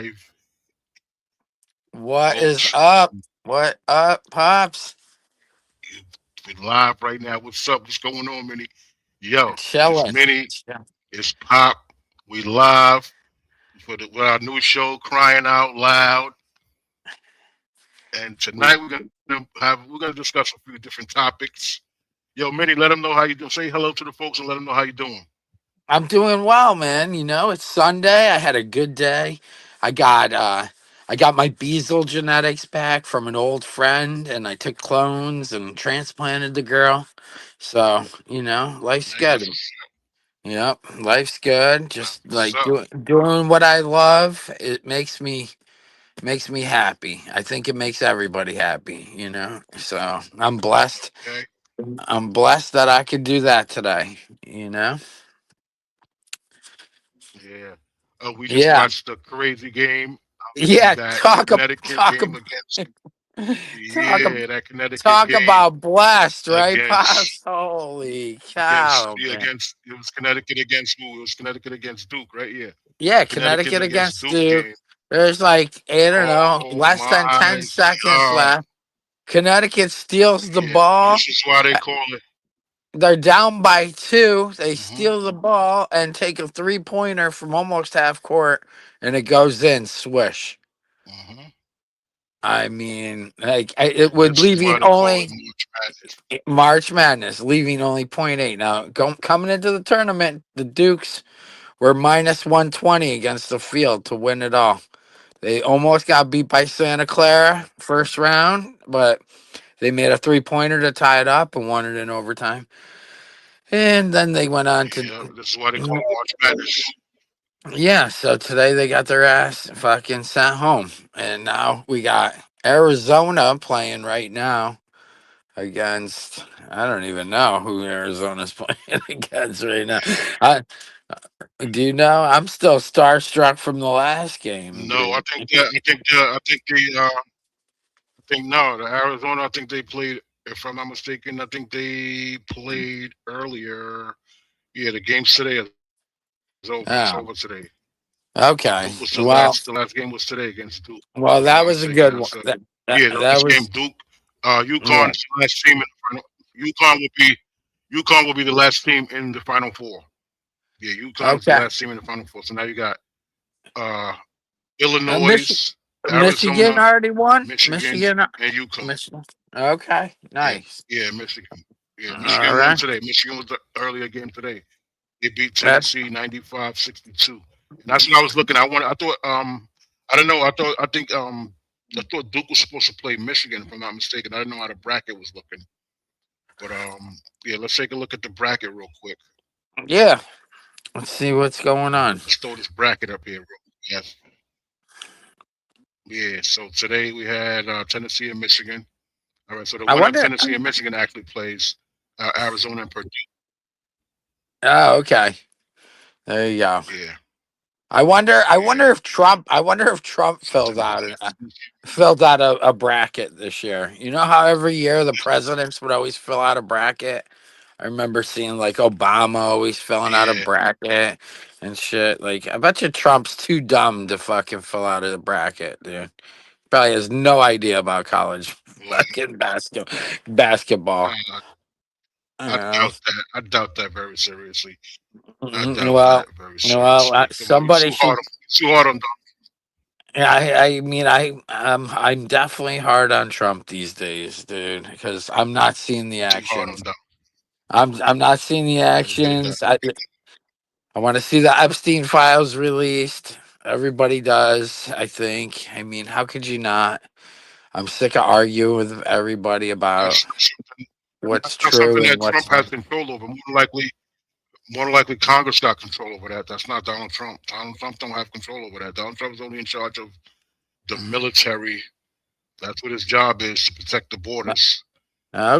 live. What Oh, is up? What up, pops? we live right now. What's up? What's going on, Minnie? Yo, it's Chilling. Minnie. It's Pop. We live with our new show, Crying Out Loud. And We, tonight we're gonna discuss a few different topics. Yo, Minnie, let them know how you doing. Say hello to the folks and let them know how you doing. I'm doing well, man. You know, it's Sunday. I had a good day. I got uh I got my Beazle genetics back from an old friend, and I took clones and transplanted the girl. So, life's Nice. good. Yep, life's good. That's Just what's like up. doing what I love. It makes me happy. I think it makes everybody happy. So I'm blessed. Okay. I'm blessed that I could do that today. Yeah. We just Yeah. watched the crazy game. Yeah. That Talk ab- Connecticut talk game about against talk ab- that Connecticut talk game about blessed, right, against Pops? Holy against cow, yeah, man. against it was Connecticut against who? It was Connecticut against Duke, right? Yeah, Yeah, Connecticut Connecticut against against Duke Duke. game. There's like, I don't know, Oh less than my 10 seconds God! left. Connecticut steals the Yeah, and ball. this is why they call it. They're down by two. They Hmm. steal the ball and take a 3-pointer from almost half court, and it goes in. Swish. Hmm. I mean, like it would This is leaving why they call it only March Madness. March Madness, leaving only point 0.8. Now, coming into the tournament, the Dukes were minus 120 against the field to win it all. They almost got beat by Santa Clara first round, but they made a 3-pointer to tie it up and won it in overtime. And then they went on to, Yeah, this is why they call it March Madness. yeah, so today they got their ass fucking sent home. And now we got Arizona playing right now against, I don't even know who Arizona's playing against right now. I, do you know? I'm still starstruck from the last game, No, I dude. think that I think no, the Arizona. I think they played. If I'm not mistaken, I think they played earlier. Yeah, the game's today is over. It's over today. Oh, Duke was okay. the last Well, game was today against Duke, if I'm well, not that was a mistaken. That's good one. That, yeah, that, the last that game. was, Duke, UConn's yeah. the last team in the final. UConn will be the last team in the Final Four. Yeah, UConn's the Okay. last team in the Final Four. So now you got uh, Michigan, Illinois, Michigan Arizona, already won. Michigan, Michigan, and UConn. Michigan. Okay, Yeah, nice. yeah, Michigan. Yeah, All Michigan won right. today. Michigan was the earlier game today. They beat That's Tennessee 95-62. And that's what I was looking. I thought I don't know. I thought Duke was supposed to play Michigan if I'm not mistaken. I didn't know how the bracket was looking. But yeah, let's take a look at the bracket real quick. yeah. Let's see what's going on. Let's throw this bracket up here real quick. Yes. Yeah, so today we had Tennessee and Michigan. All right, so the I winner of wonder. Tennessee and Michigan actually plays Arizona and Purdue. Oh, okay. There you go. Yeah, I wonder. I yeah. wonder if Trump. I wonder if Trump So today, filled out a bracket this year. You know how every year the presidents would always fill out a bracket. I remember seeing like Obama always filling out a yeah, bracket and shit. Like, I bet you Trump's too dumb to fucking fill out a bracket, dude. Probably has no idea about college well, fucking basketball. uh, You I know? doubt that. I doubt that very seriously. I Mhm. doubt that Well, very well, seriously. Come on, somebody should. too hard on Yeah, I mean, I'm definitely hard on Trump these days, dude, because I'm not seeing the too hard on actions. Donald. I'm not seeing the Yeah, actions. I want to see the Epstein files released. Everybody does, I think. I mean, how could you not? I'm sick of arguing with everybody about that's something. what's That's not true something and that what's Trump has not. control over. More likely, Congress got control over that. That's not Donald Trump. Donald Trump don't have control over that. Donald Trump is only in charge of the military. That's what his job is, to protect the borders.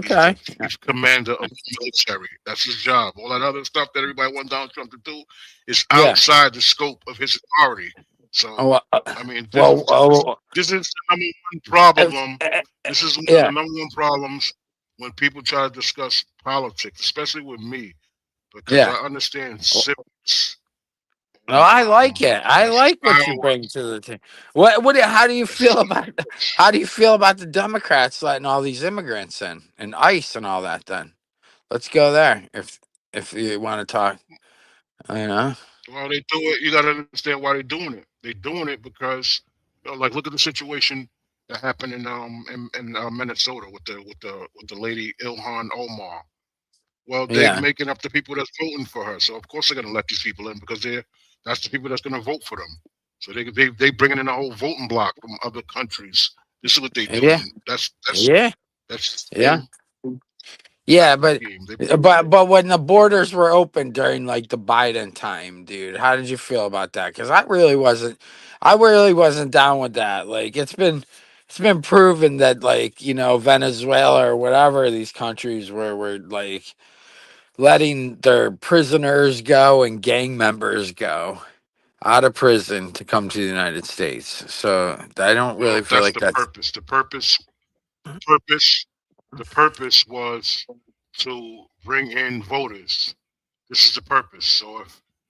He's the Okay. chief commander of the military. That's his job. All that other stuff that everybody wants Donald Trump to do is Yeah. outside the scope of his authority. So, Oh, I mean, this well, is this, this is the number one problem. uh, This is one of the yeah. number one problems when people try to discuss politics, especially with me, because Yeah. I understand civics No, I like it. I That's like what you power. bring to the team. How do you feel That's about how do you feel about the Democrats letting all these immigrants in and ICE and all that? Then let's go there if you want to talk. You know. Well, they do it. You got to understand why they're doing it. They're doing it because, like, look at the situation that happened in Minnesota with the lady Ilhan Omar. Well, they're Yeah. making up the people that's voting for her, so of course they're going to let these people in because that's the people that's going to vote for them. So they bringing in a whole voting block from other countries. This is what they Yeah. doing. That's Yeah. that's Yeah. game. Yeah, That's the but game. but when the borders were open during like the Biden time, dude, how did you feel about that? Because I really wasn't down with that. Like it's been proven that like Venezuela or whatever these countries were like letting their prisoners go and gang members go out of prison to come to the United States. So I don't really Well, feel that's like the that's purpose. Purpose. The purpose was to bring in voters. This is the purpose.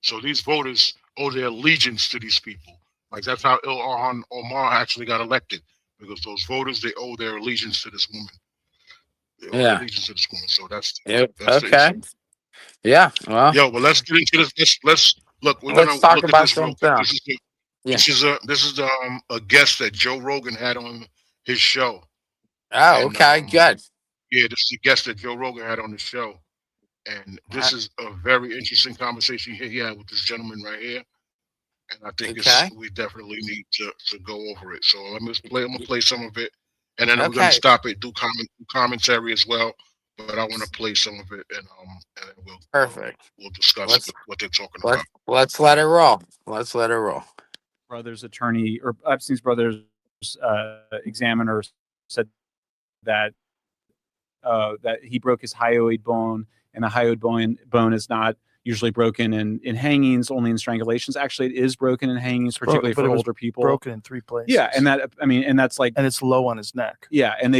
So these voters owe their allegiance to these people. Like that's how Ilhan Omar actually got elected because those voters they owe their allegiance to this woman. They owe their yeah. allegiance to this woman. So Yeah, that's the okay. issue. Yeah. Well, Yo, but let's get into this. Let's look. We're let's gonna talk look at about this real something quick. else. Yeah. This is a guest that Joe Rogan had on his show, Oh, and okay. Good. yeah, this is a guest that Joe Rogan had on the show, and Uh, this is a very interesting conversation he had with this gentleman right here, and I think okay. we definitely need to go over it. So let me play. I'm gonna play some of it, and then we're gonna Okay. stop it, do commentary as well. But I want to play some of it, and then Perfect. we'll discuss Let's what they're talking let's about. let's let it roll. Let's let it roll. Brother's attorney or Epstein's brother's examiner said that that he broke his hyoid bone, and the hyoid bone is not usually broken in hangings, only in strangulations. Actually, it is broken in hangings, particularly but for it was older people. broken in 3 places. Yeah, and that's like, and it's low on his neck. yeah, and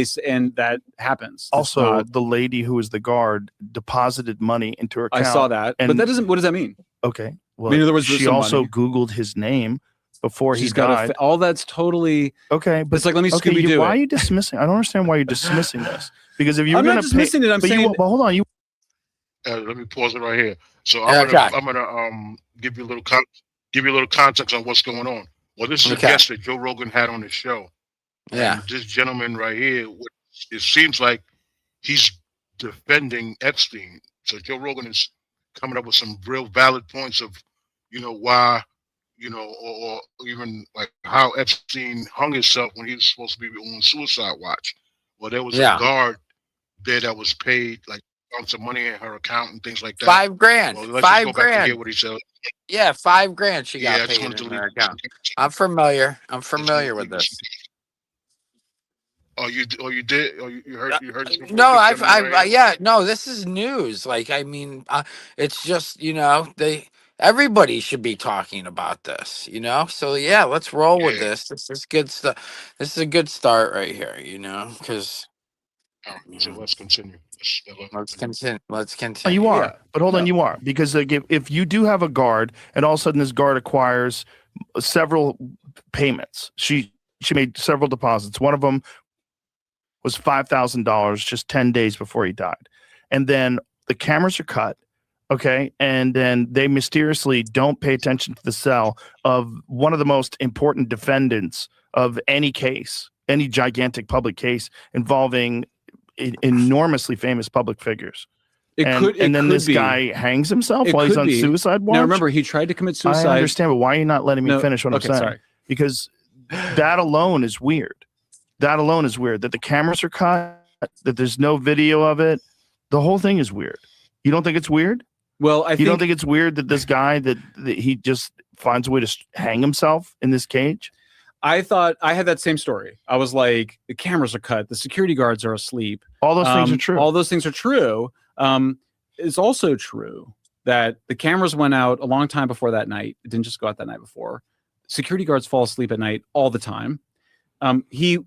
that happens. It's Also, not- the lady who was the guard deposited money into her I account. saw that, but and- that doesn't. What does that mean? Okay. Well, in other words, she there's some also money. Googled his name before She's he got died. all that's totally. Okay, but It's like, let me okay, Scooby-Doo why it. are you dismissing? I don't understand why you're dismissing this. Because if you're I'm going not to dismissing it. I'm but saying. but hold on, Let me pause it right here. So Okay. I'm gonna give you a little context on what's going on. Well, this is Okay. a guest that Joe Rogan had on his show. Yeah. And this gentleman right here, it seems like he's defending Epstein. So Joe Rogan is coming up with some real valid points of, why, or even like how Epstein hung himself when he was supposed to be on suicide watch. Well, there was a Yeah. guard there that was paid like found some money in her account and things like that. $5,000. Well, let's just go back to $5,000. hear what he said. Yeah, $5,000 she Yeah, I got just paid wanted to in leave. her account. I'm familiar. I'm familiar with Leave this. Oh, you did? Oh, you heard this before? No, This gentleman right here? yeah, no, this is news. Like, I mean, it's just, everybody should be talking about this, So yeah, let's roll with Yeah. this. This is good stuff. This is a good start right here, because All right, so let's continue. let's continue. Let's Oh, continue. you are, Yeah. but hold on, No. you are, because like, if you do have a guard, and all of a sudden this guard acquires several payments, she made several deposits. One of them was $5,000 just 10 days before he died, and then the cameras are cut. Okay, and then they mysteriously don't pay attention to the cell of one of the most important defendants of any case, any gigantic public case involving enormously famous public figures. And then this guy hangs himself It while he's could on be. suicide watch. Now remember, he tried to commit suicide. I understand, but why are you not letting me No, finish what okay, I'm saying? sorry. Because that alone is weird. That alone is weird. That the cameras are cut, that there's no video of it. The whole thing is weird. You don't think it's weird? Well, You don't think it's weird that this guy that he just finds a way to hang himself in this cage? I thought I had that same story. I was like, the cameras are cut, the security guards are asleep. All those things are true. All those things are true. It's also true that the cameras went out a long time before that night. It didn't just go out that night before. Security guards fall asleep at night all the time. He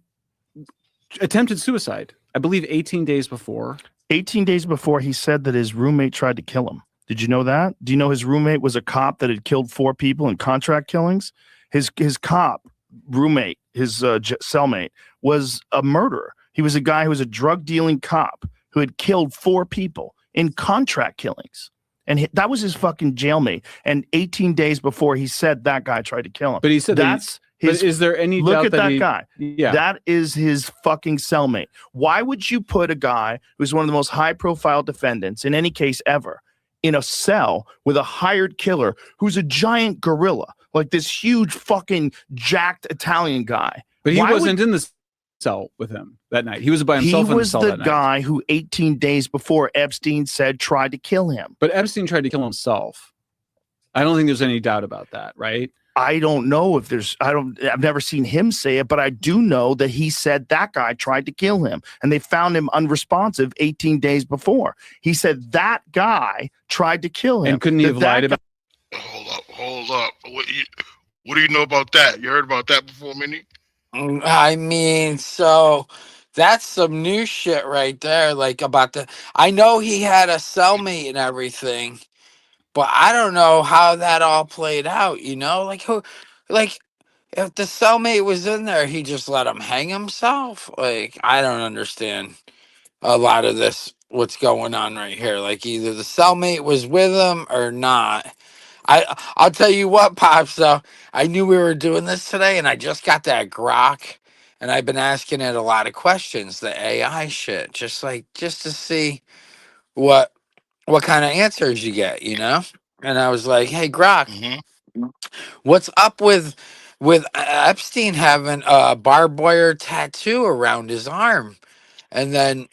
attempted suicide, I believe, 18 days before. 18 days before, he said that his roommate tried to kill him. Did you know that? Do you know his roommate was a cop that had killed 4 people in contract killings? His cop roommate, his cellmate, was a murderer. He was a guy who was a drug dealing cop who had killed 4 people in contract killings. And that was his fucking jailmate. And 18 days before, he said that guy tried to kill him. But he said that's his. But is there any Look doubt at that guy. Yeah. That is his fucking cellmate. Why would you put a guy who's one of the most high-profile defendants in any case ever in a cell with a hired killer who's a giant gorilla, like this huge fucking jacked Italian guy? But he wasn't in the cell with him that night. He was by himself in the cell that night. He was the guy who 18 days before Epstein said tried to kill him. But Epstein tried to kill himself. I don't think there's any doubt about that, right? I don't know if there's, I've never seen him say it, but I do know that he said that guy tried to kill him and they found him unresponsive 18 days before. He said that guy tried to kill him. And couldn't he have lied about it? Hold up. What do you know about that? You heard about that before, Minnie? I mean, so that's some new shit right there. Like about I know he had a cellmate and everything, but I don't know how that all played out. You know, like if the cellmate was in there, he just let him hang himself. Like I don't understand a lot of this. What's going on right here? Like either the cellmate was with him or not. I'll tell you what, Pops, though. I knew we were doing this today, and I just got that grok, and I've been asking it a lot of questions, the AI shit, just to see what kind of answers you get, you know? And I was like, hey, Grok, what's up with Epstein having a barbed wire tattoo around his arm? And then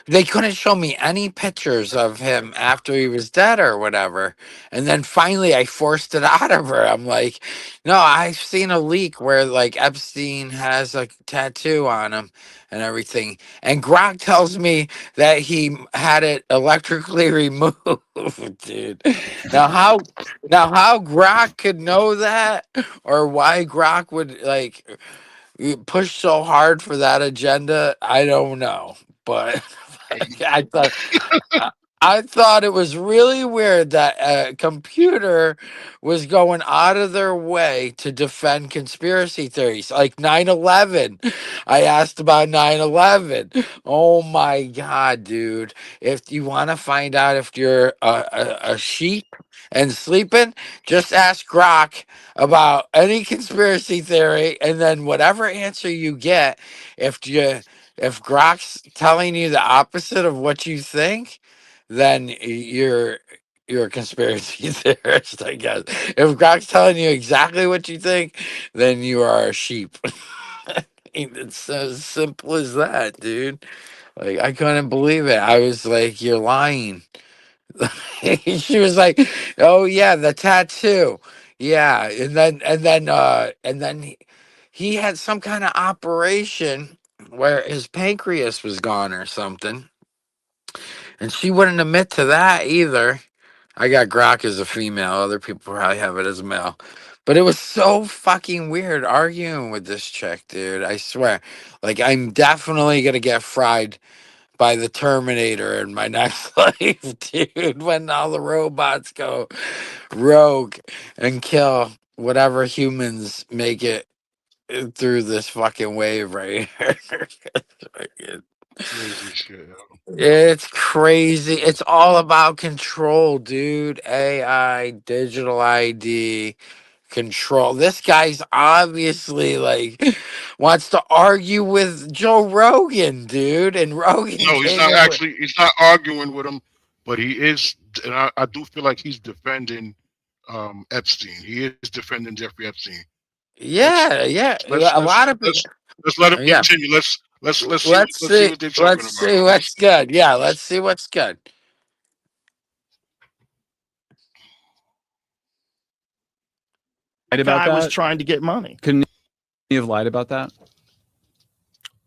they couldn't show me any pictures of him after he was dead or whatever. And then finally I forced it out of her. I'm like, no, I've seen a leak where like Epstein has a tattoo on him and everything. And Grok tells me that he had it electrically removed, dude. Now how Grok could know that, or why Grok would like you push so hard for that agenda, I don't know, but I thought it was really weird that a computer was going out of their way to defend conspiracy theories like 9/11. I asked about 9/11. Oh my God, dude. If you want to find out if you're a sheep and sleeping, just ask Grok about any conspiracy theory, and then whatever answer you get, if Grok's telling you the opposite of what you think, then you're a conspiracy theorist, I guess. If Grok's telling you exactly what you think, then you are a sheep. It's as simple as that, dude. Like I couldn't believe it. I was like, you're lying. She was like, oh yeah, the tattoo. Yeah. And then he had some kind of operation where his pancreas was gone or something. And she wouldn't admit to that either. I got Grok as a female. Other people probably have it as a male. But it was so fucking weird arguing with this chick, dude. I swear. Like, I'm definitely going to get fried by the Terminator in my next life, dude. When all the robots go rogue and kill whatever humans make it through this fucking wave right here. Crazy shit. It's crazy. It's all about control, dude. AI, digital ID, control. This guy's obviously like wants to argue with Joe Rogan, dude. And Rogan. No, he's not actually. He's not arguing with him, but he is. And I do feel like he's defending Epstein. He is defending Jeffrey Epstein. Yeah, a lot of people. Let's let him continue. Let's see what they're talking about. Let's see what's good. Yeah, let's see what's good. The guy was trying to get money. Couldn't he have lied about that?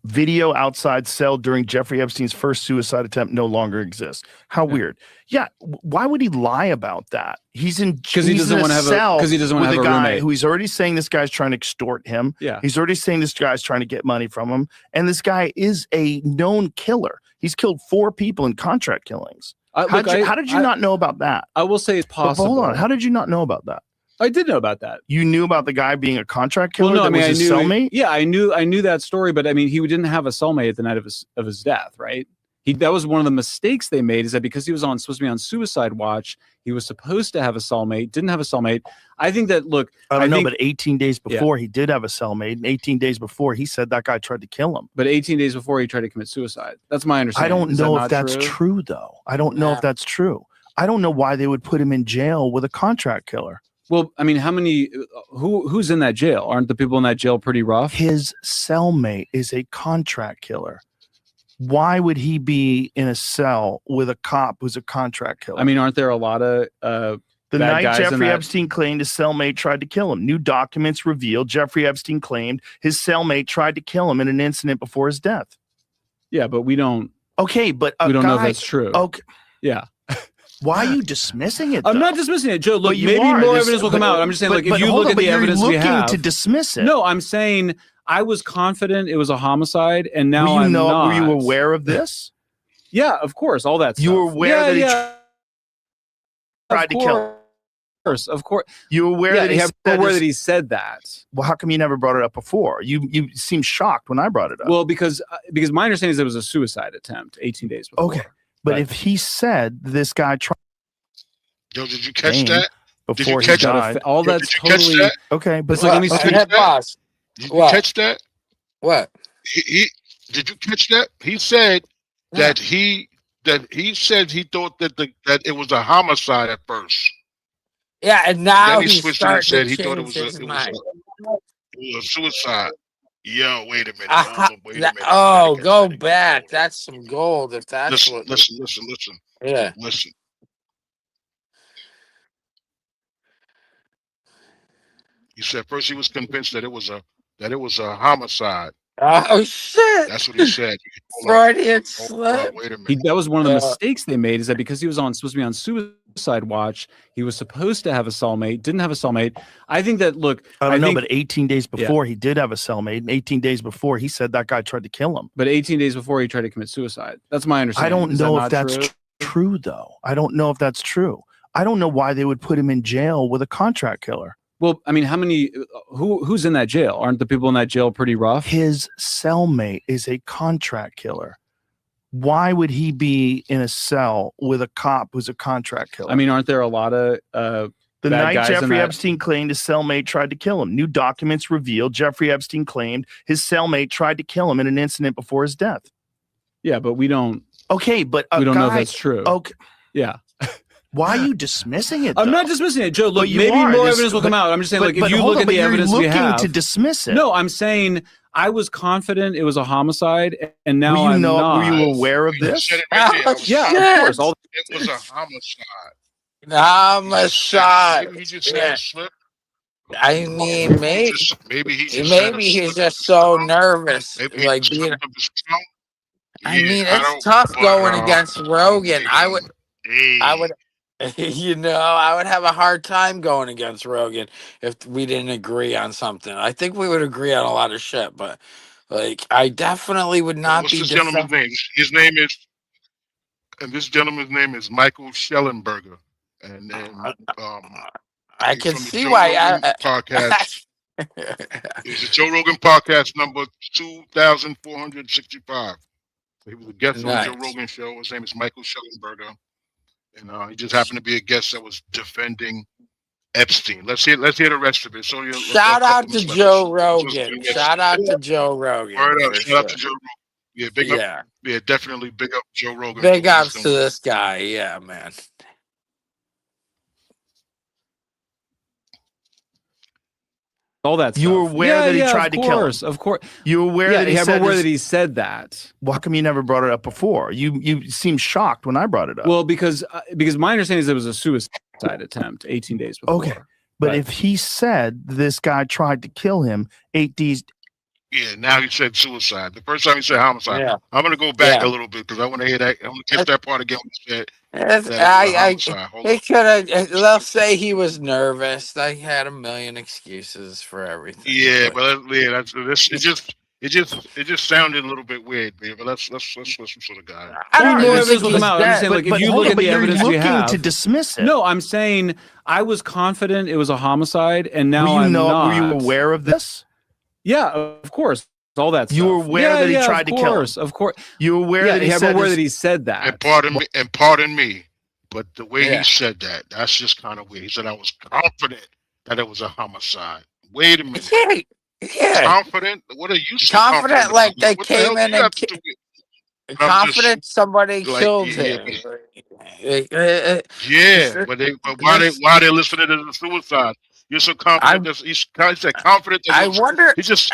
Video outside cell during Jeffrey Epstein's first suicide attempt no longer exists. How weird. Yeah, why would he lie about that? He's in because he doesn't want to have a guy roommate who he's already saying this guy's trying to extort him. Yeah, he's already saying this guy's trying to get money from him, and this guy is a known killer. He's killed 4 people in contract killings. How did you not know about that? I will say it's But possible. hold on. How did you not know about that? I did know about that. You knew about the guy being a contract killer? Well, no, I mean, was his cellmate? Yeah, I knew that story, but I mean, he didn't have a cellmate at the night of his death, right? That was one of the mistakes they made, is that because he was supposed to be on suicide watch, he was supposed to have a cellmate, didn't have a cellmate. I think that, look, I don't know, but 18 days before he did have a cellmate, and 18 days before he said that guy tried to kill him. But 18 days before he tried to commit suicide. That's my understanding. I don't know if that's true, though. I don't know if that's true. I don't know why they would put him in jail with a contract killer. Well, I mean, who's in that jail? Aren't the people in that jail pretty rough? His cellmate is a contract killer. Why would he be in a cell with a cop who's a contract killer? I mean, aren't there a lot of the night Jeffrey Epstein claimed his cellmate tried to kill him? New documents revealed Jeffrey Epstein claimed his cellmate tried to kill him in an incident before his death. Yeah, but we don't. Okay, but we don't know if that's true. Okay. Yeah. Why are you dismissing it? I'm not dismissing it, Joe. Look, maybe more evidence will come out. I'm just saying, like, if you look at the evidence we have, you're looking to dismiss it. No, I'm saying I was confident it was a homicide, and now I'm not. Were you aware of this? Yeah, of course, all that stuff. You were aware that he tried to kill him. Of course. You were aware that he said that. Well, how come you never brought it up before? You seemed shocked when I brought it up. Well, because my understanding is it was a suicide attempt 18 days before. Okay. But if he said this guy tried, Yo, did you catch that? Before he died, all that's totally okay. But let me see. Boss. Did you catch that? What? Did you catch that? He said that he said he thought that it was a homicide at first. Yeah, and now he switched and said he thought it was a suicide. Yo, wait a minute. Wait a minute. Oh, go back. That's some gold. If that's listen. Yeah. Listen. He said first he was convinced that it was a homicide. Oh shit! That's what he said. Freudian slip. Wait a minute. That was one of the mistakes they made, is that because he was supposed to be on suicide watch, he was supposed to have a cellmate, didn't have a cellmate. I think that, look, I don't know, but 18 days before he did have a cellmate, and 18 days before he said that guy tried to kill him. But 18 days before he tried to commit suicide. That's my understanding. I don't know if that's true, though. I don't know if that's true. I don't know why they would put him in jail with a contract killer. Well, I mean, who's in that jail? Aren't the people in that jail pretty rough? His cellmate is a contract killer. Why would he be in a cell with a cop who's a contract killer? I mean, aren't there a lot of the night Jeffrey Epstein claimed his cellmate tried to kill him? New documents revealed Jeffrey Epstein claimed his cellmate tried to kill him in an incident before his death. Yeah, but we don't. Okay, but we don't know if that's true. Okay. Yeah. Why are you dismissing it? I'm not dismissing it, Joe. Look, maybe more evidence will come out. I'm just saying, like, if you look at the evidence we have, you're looking to dismiss it. No, I'm saying I was confident it was a homicide, and now I'm not. Were you aware of this? Yeah, of course. It was a homicide. Homicide. Maybe he just had a slip. I mean, maybe he's just so nervous. Maybe like being. I mean, it's tough going against Rogan. I would, I would have a hard time going against Rogan if we didn't agree on something. I think we would agree on a lot of shit, but like, I definitely would not What's be. This gentleman's name? This gentleman's name is Michael Schellenberger, and then I can see why. Podcast. It's a Joe Rogan podcast number 2,465. He was a guest on the Joe Rogan show. His name is Michael Schellenberger. And he just happened to be a guest that was defending Epstein. Let's hear the rest of it. So shout out to Joe Rogan. Shout out to Joe Rogan. Word up. Shout out to Joe Rogan. Yeah, big up. Yeah, definitely big up Joe Rogan. Big ups to this guy. Yeah, man. All that stuff. You were aware that he tried to kill him. Of course. You were aware that he said that. Well, how come you never brought it up before? You seemed shocked when I brought it up. Well, because my understanding is it was a suicide attempt 18 days before. Okay. But if he said this guy tried to kill him 8 days. Yeah, now he said suicide. The first time he said homicide. Yeah. I'm going to go back a little bit because I want to hear that. I want to catch that part again when he said he could have. They'll say he was nervous. I had a million excuses for everything. Yeah, but that's it's just It just sounded a little bit weird, man. But let's listen to the guy. I Well, don't no even evidence think will he's come out. I'm just saying, dead. like, if but you hold look on, at but the you're evidence we looking have, to dismiss it. no, I'm saying I was confident it was a homicide, and now I'm not. Were you aware of this? Yeah, of course. All that stuff. You were aware that he tried to kill him? Of course. You were aware that he I'm said aware his- that he said that. And pardon me, but the way Yeah. he said that's just kind of weird. He said I was confident that it was a homicide. Wait a minute. Yeah. Confident? What are you so Confident, like they what the hell came do in you and have to do with? And I'm just confident somebody like, killed yeah, him. but why they listening to the suicide? You're so confident. He's confident that I wonder. his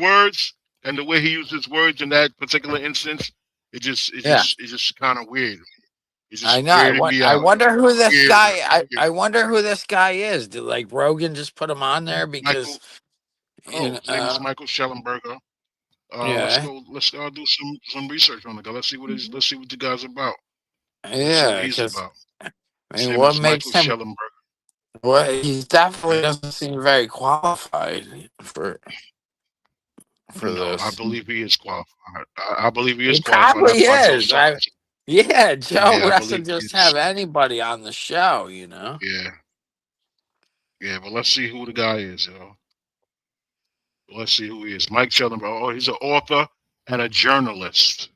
words, and the way he used his words in that particular instance, it's just kind of weird. It's just I know. weirding me I out. wonder who this Weird, guy. weird. I wonder who this guy is. Did like Rogan just put him on there because His name is Michael Schellenberger. yeah, Let's do some research on the guy. Let's see what the guy's about. Let's see yeah. what he's Because about. I His mean, name what is makes Michael him? Schellenberger. Well, he definitely doesn't seem very qualified for No, I this. believe he is qualified. I believe he is He qualified. probably That's why Joe is. talks. Yeah, Joe Yeah, I doesn't believe he just is. have anybody on the show, you know. Yeah, but let's see who the guy is, Let's see who he is. Mike Schellenberger. Oh, he's an author and a journalist.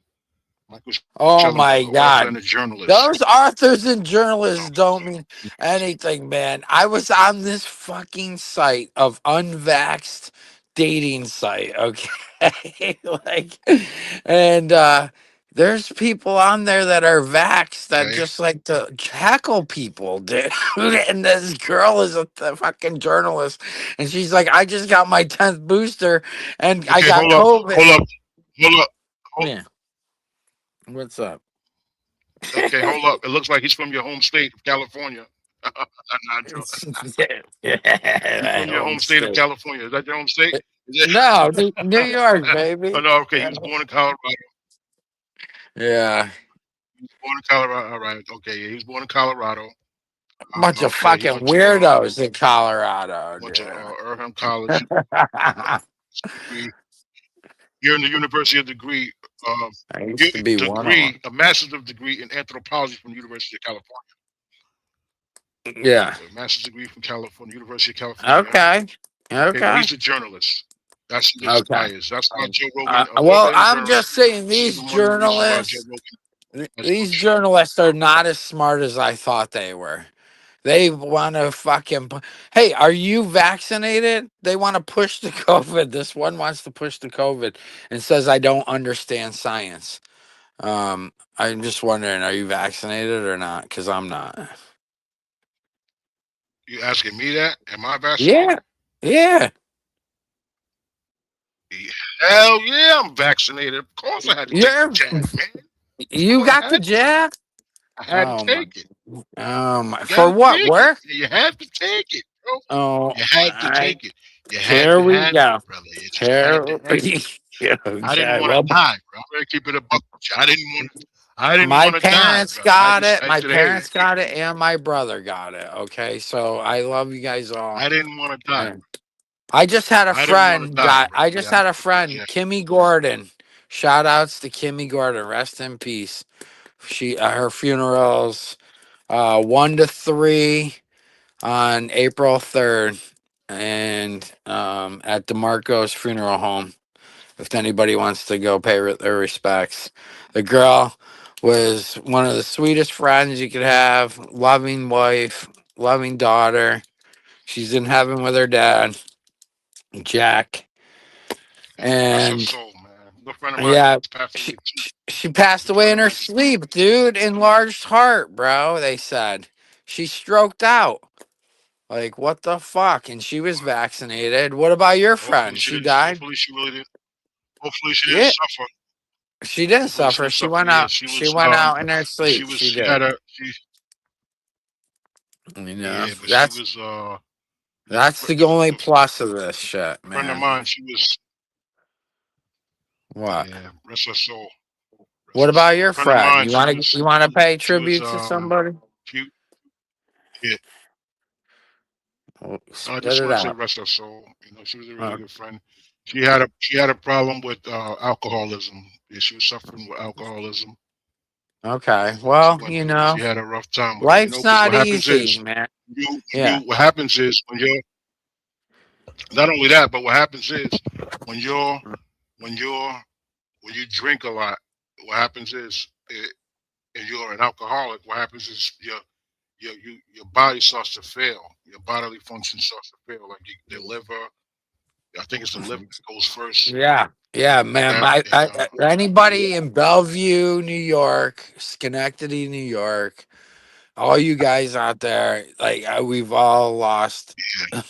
Michael Oh my Schellenberger, author and God. a journalist. Those authors and journalists don't mean anything, man. I was on this fucking site of unvaxxed dating site, okay? Like, and there's people on there that are vaxxed that Okay. just like to heckle people, dude. And this girl is a fucking journalist, and she's like, I just got my 10th booster, and I Okay, got hold COVID. up. Yeah. What's up? Okay, hold up. It looks like he's from your home state of California. Not joking. He's from your home state of California. Is that your home state? No, New York, baby. Oh, no, okay. He was born in Colorado. Yeah. He was born in Colorado. All right. Okay. Yeah, he was born in Colorado. Bunch of Okay. He fucking went to $weirdos in Colorado, went to dude. Durham College. You're in the University of Degree. I used to be one of them. A master's of degree in anthropology from the University of California. Yeah. So master's degree from California, University of California. Okay. But he's a journalist. That's who this guy is. That's why Joe Rogan. Well, I'm just saying these journalists are not as smart as I thought they were. They want to fucking. Hey, are you vaccinated? They want to push the COVID. This one wants to push the COVID and says, I don't understand science. I'm just wondering, are you vaccinated or not? Because I'm not. You asking me that? Am I vaccinated? Yeah. Hell yeah, I'm vaccinated. Of course I had to take the jab, man. You got the jab? I had to take it. For what? Work? You have to take it, bro. Oh, you had to take it. Here we go. Brother. I didn't want to die, bro. I'm gonna keep it a buck. I didn't want to die. My parents got it. My parents got it, and my brother got it. Okay, so I love you guys all. I didn't want to die. I just had a friend. I just had a friend, Kimmy Gordon. Shout outs to Kimmy Gordon. Rest in peace. Her funeral's 1 to 3 on April 3rd, and at DeMarco's funeral home. If anybody wants to go pay their respects, the girl was one of the sweetest friends you could have. Loving wife, loving daughter. She's in heaven with her dad, Jack. And that's her soul, man. Good friend of mine passed away too. She passed away in her sleep, dude. Enlarged heart, bro. They said she stroked out. Like, what the fuck? And she was vaccinated. What about your friend? She died. Hopefully she really did. Hopefully she didn't suffer. She didn't suffer. She went out. She went out in her sleep. She did. That's the only plus of this shit, man. Friend of mine, she was. What? Yeah, rest her soul. What about your friend? You want to pay tribute to somebody? Yeah. I just want to say rest her soul. You know, she was a really good friend. She had a problem with alcoholism. Yeah, she was suffering with alcoholism. Okay. She Well, went through. She had a rough time with it. life's Because not what happens easy, is man. you Yeah. what happens is when you're not only that, but what happens is when you're when you're when you drink a lot, what happens is and you're an alcoholic. What happens is your body starts to fail. Your bodily function starts to fail. Like the liver, I think it's the liver that goes first. Yeah. Yeah, man. That and Anybody in Bellevue, New York, Schenectady, New York, all you guys out there, like we've all lost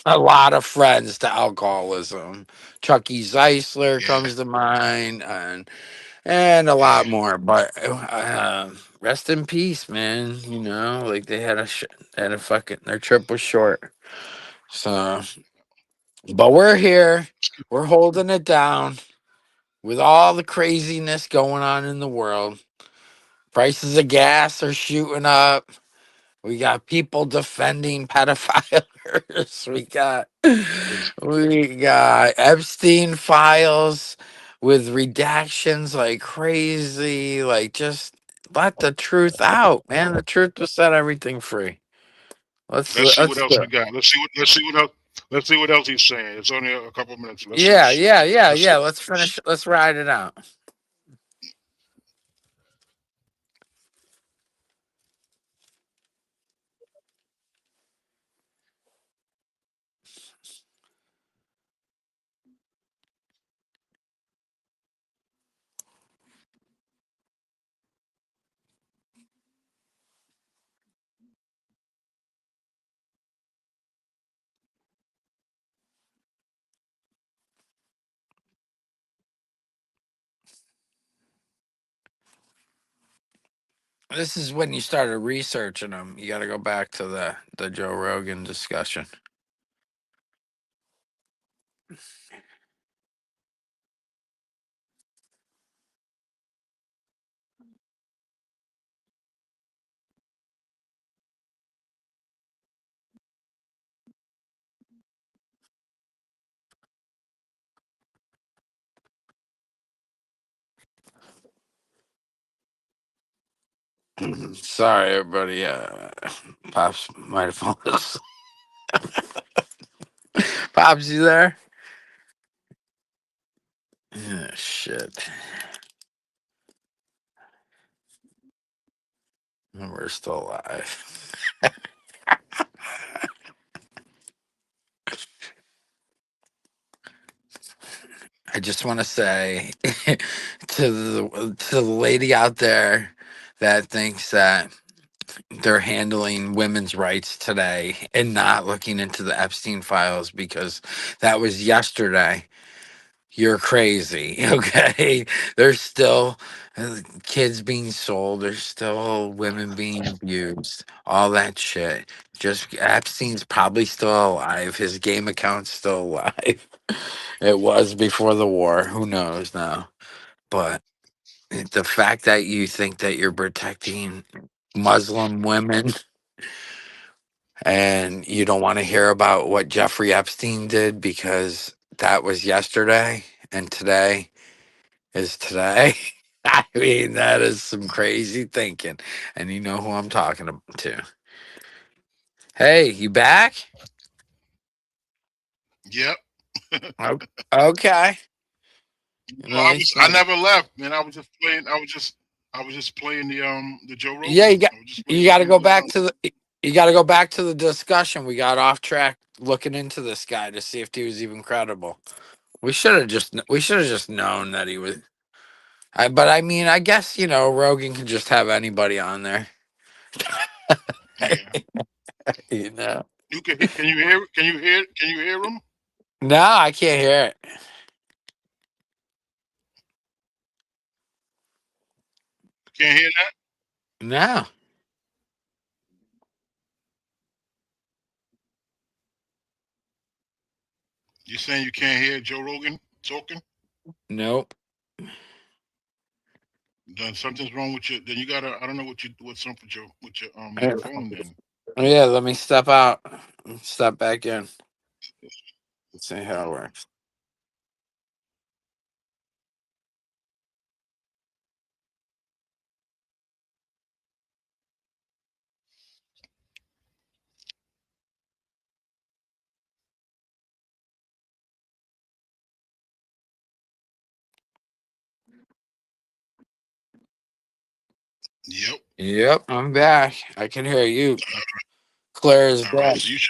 a lot of friends to alcoholism. Chucky Zeisler yeah, comes to mind, and a lot yeah, more. But rest in peace, man. You know, like they had had a fucking their trip was short. So, but we're here. We're holding it down with all the craziness going on in the world. Prices of gas are shooting up. We got people defending pedophiles. We got Epstein files with redactions like crazy. Like just let the truth out, man. The truth will set everything free. let's see what Let's else do we it. got. Let's see what else. Let's see what else he's saying. It's only a couple minutes. Let's Yeah, let's yeah, yeah, let's yeah. Let's finish. Let's ride it out. This is when you started researching them. You got to go back to the Joe Rogan discussion. Sorry, everybody. Pops might have fallen asleep. Pops, you there? Shit. We're still alive. I just want to say to the lady out there that thinks that they're handling women's rights today and not looking into the Epstein files because that was yesterday. You're crazy, okay? There's still kids being sold. There's still women being abused. All that shit. Just Epstein's probably still alive. His game account's still alive. It was before the war. Who knows now? But the fact that you think that you're protecting Muslim women and you don't want to hear about what Jeffrey Epstein did because that was yesterday and today is today. I mean, that is some crazy thinking. And you know who I'm talking to. Hey, you back? Yep. O- Okay. No, Nice. I Nice. never left, man. I was just playing the Joe Yeah, Rogan. I was just you playing got to go the back to the you got to go back to the discussion. We got off track looking into this guy to see if he was even credible. We should have just known that he was. But I mean, I guess Rogan can just have anybody on there. yeah. You know. Can you hear him? No, I can't hear it. Can't hear that? No. You saying you can't hear Joe Rogan talking? Nope. Then something's wrong with your. Then you gotta. I don't know what's up with your Uh, phone. Then Yeah, let me step out. Step back in. Let's see how it works. Yep. Yep, I'm back. I can hear you clear as All right. day. So you should.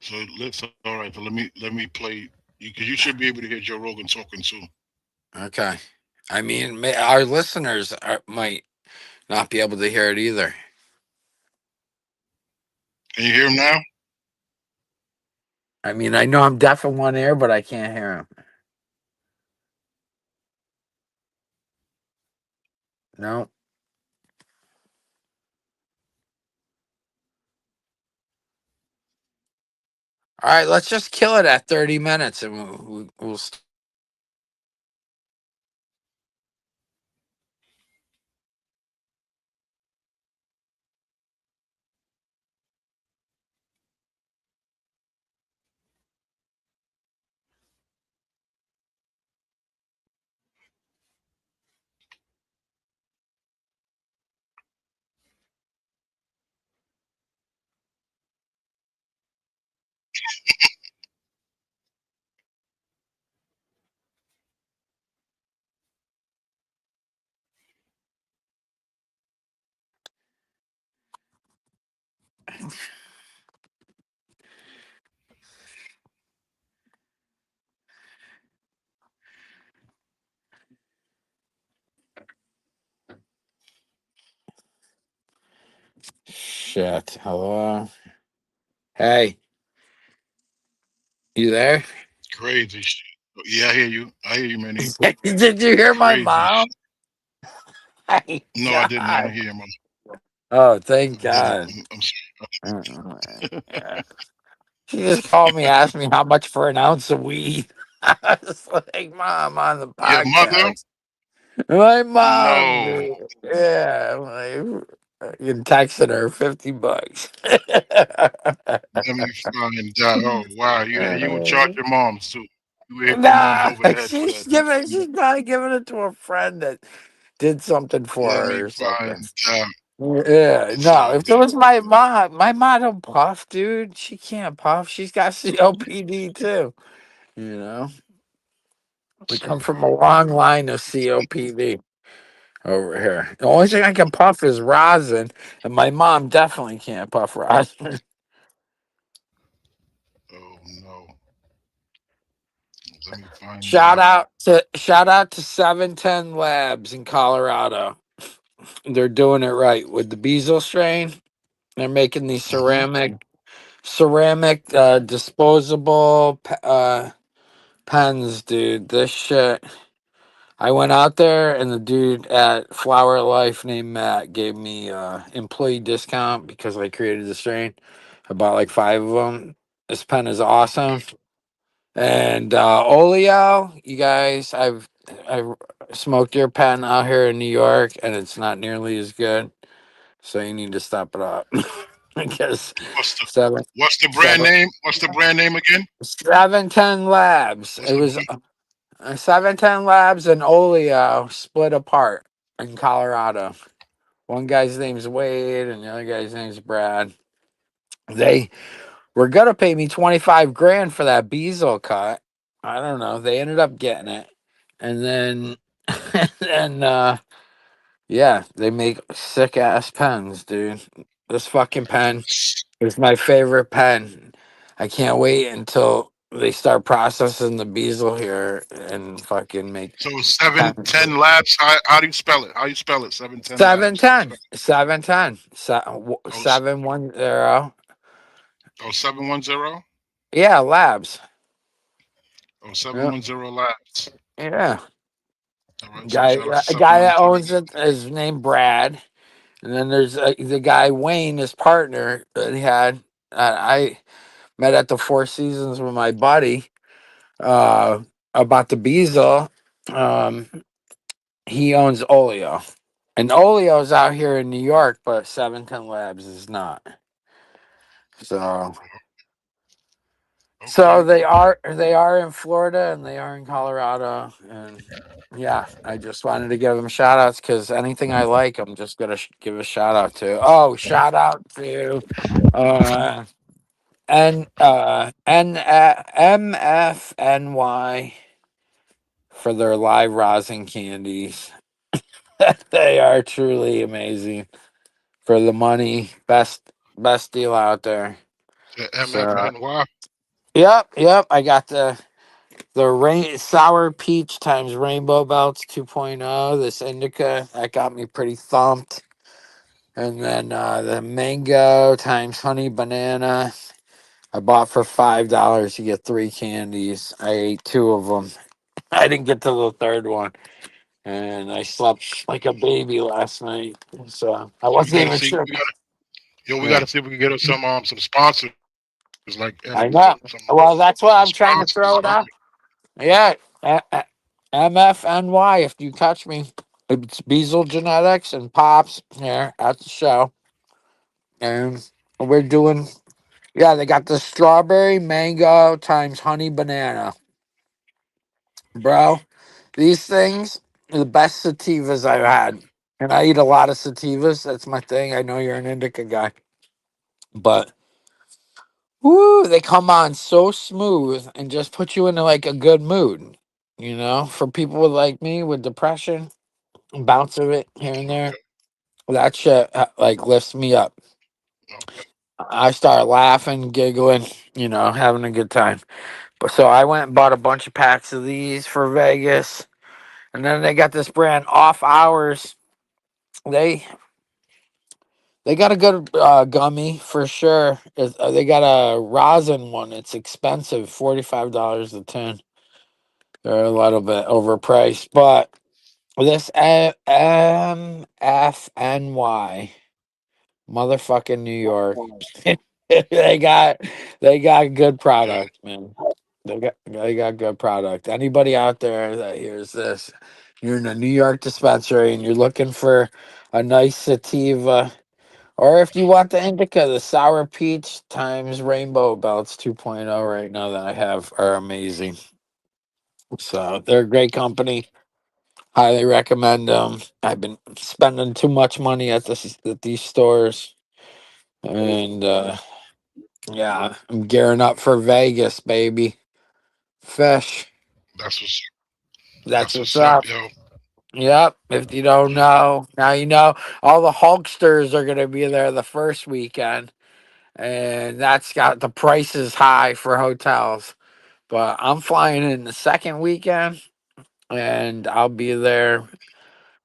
So let's. All right. So let me play you because you should be able to hear Joe Rogan talking too. Okay. I mean, our listeners might not be able to hear it either. Can you hear him now? I mean, I know I'm deaf in one ear, but I can't hear him. No. All right, let's just kill it at 30 minutes and we'll shit. Hello. Hey, you there? Crazy shit. Yeah, I hear you. I hear you, Manny. Did you hear my Crazy mom? shit. My No, I didn't. I God. didn't hear him. Oh, thank I didn't. God. I'm sorry. Yeah. She just called me, asked me how much for an ounce of weed. I was like, Mom, on the Your mother? podcast. My mom, No. dude. Yeah, you texting her $50. Let me find out. Oh wow, you would charge your moms too. You would hit the moms Nah, over the head for that. she's probably giving it to a friend that did something for Let her me or something. find out. Yeah, no, So if it was my mom don't puff, dude. She can't puff. She's got COPD too. You know, we come from a long line of COPD over here. The only thing I can puff is rosin, and my mom definitely can't puff rosin. oh no. Let me find out. Shout out to 710 Labs in Colorado. They're doing it right with the Beazle strain. They're making these Mm-hmm. ceramic disposable pens, dude. This shit. I went out there and the dude at Flower Life named Matt gave me employee discount because I created the strain. I bought like 5 of them. This pen is awesome. And Oleo, you guys, I've smoked your pen out here in New York, and it's not nearly as good. So you need to step it up because What's the seven what's the brand seven name? What's the brand name again? 710 Labs. What's It the was 710 Labs and Oleo split apart in Colorado. One guy's name's Wade, and the other guy's name's Brad. They were gonna pay me 25 grand for that Beazle cut. I don't know. They ended up getting it, and then and yeah, they make sick ass pens, dude. This fucking pen is my favorite pen. I can't wait until they start processing the Beazle here and fucking make so seven pens. ten labs? How do you spell it? How you spell it? 710 labs. How you 710. spell 710. it? 710. 710? Yeah, labs. Oh, Yeah. 710 labs. Yeah. All right, so Guy shout out to a guy that 710. owns it is named Brad. And then there's the guy Wayne, his partner that he had. I met at the Four Seasons with my buddy about the Beazle. Um, he owns Oleo. And Oleo's out here in New York, but 710 Labs is not. So Okay, okay. they are in Florida and they are in Colorado. And yeah, I just wanted to give them shout outs because anything I like, I'm just gonna give a shout out to. Oh, shout out to uh MFNY for their live rosin candies. They are truly amazing for the money. Best deal out there. The So MFNY. yep. I got the sour peach times rainbow belts 2.0. This indica that got me pretty thumped. And then the mango times honey banana. I bought for $5. You get 3 candies. I ate 2 of them. I didn't get to the third one, and I slept like a baby last night. So I So we wasn't gotta even see. sure. We Yeah, gotta see if we can get us some sponsors like and I know. some Well, that's what I'm trying to throw sponsors. it out. Yeah, MFNY. If you catch me, it's Beazle Genetics and Pops here at the show, and we're doing. Yeah, they got the strawberry mango times honey banana, bro. These things are the best sativas I've had. And I eat a lot of sativas. That's my thing. I know you're an indica guy. But woo, they come on so smooth and just put you into like a good mood. You know, for people like me with depression, bounce of it here and there. Okay, That shit like lifts me up. okay. I start laughing, giggling, having a good time. But so I went and bought a bunch of packs of these for Vegas. And then they got this brand off hours. They they got a good gummy for sure. They got a rosin one. It's expensive, $45 a tin. They're a little bit overpriced, but this MFNY, motherfucking New York, they got they got good Yeah, product, man. They got good product. Anybody out there that hears this, you're in a New York dispensary and you're looking for a nice sativa, or if you want the indica, the sour peach times rainbow belts 2.0 right now that I have are amazing. So they're a great company. Highly recommend them. I've been spending too much money at these stores, and yeah, I'm gearing up for Vegas, baby. Fish. that's what's That's that's what's what's up, up. yo. Yep. If you don't Yeah, know, now you know. All the Hulksters are going to be there the first weekend, and that's got the prices high for hotels. But I'm flying in the second weekend, and I'll be there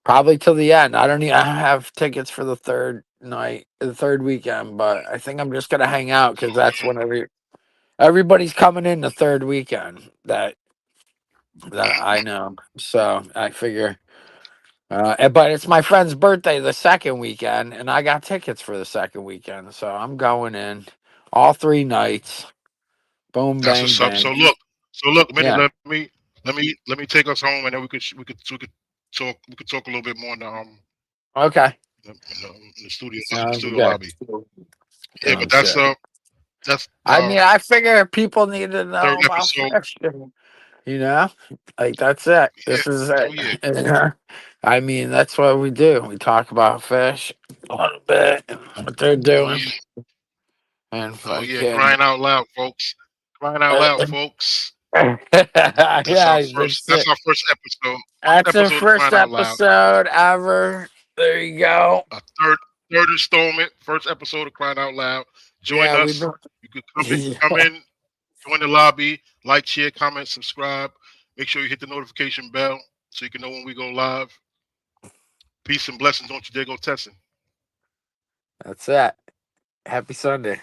probably till the end. I don't have tickets for the third night, the third weekend, but I think I'm just gonna hang out because that's okay. when everybody's coming in the third weekend that I know. So I figure. But it's my friend's birthday the second weekend, and I got tickets for the second weekend, so I'm going in all 3 nights. Boom, That's bang, what's up. bang. So look, minute. Yeah. Let me take us home, and then we could talk a little bit more Okay. in the studio Sounds good. lobby. Yeah, but Sounds good. that's I mean, I figure people need to know third about episode. fish. You know, like that's it. Yeah. This is Oh it. yeah. I mean, that's what we do. We talk about fish a little bit and what they're Oh doing, yeah. and Oh yeah. fucking Crying out loud, folks. Crying out loud, folks. yeah, that's That's it. our first episode. First That's the episode of first Crying Out Loud. episode ever. There you go. A third installment. First episode of Crying Out Loud. Join Yeah, we've us. been. You could come in, join the lobby, like, share, comment, subscribe. Make sure you hit the notification bell so you can know when we go live. Peace and blessings. Don't you dare go testing. That's it. Happy Sunday.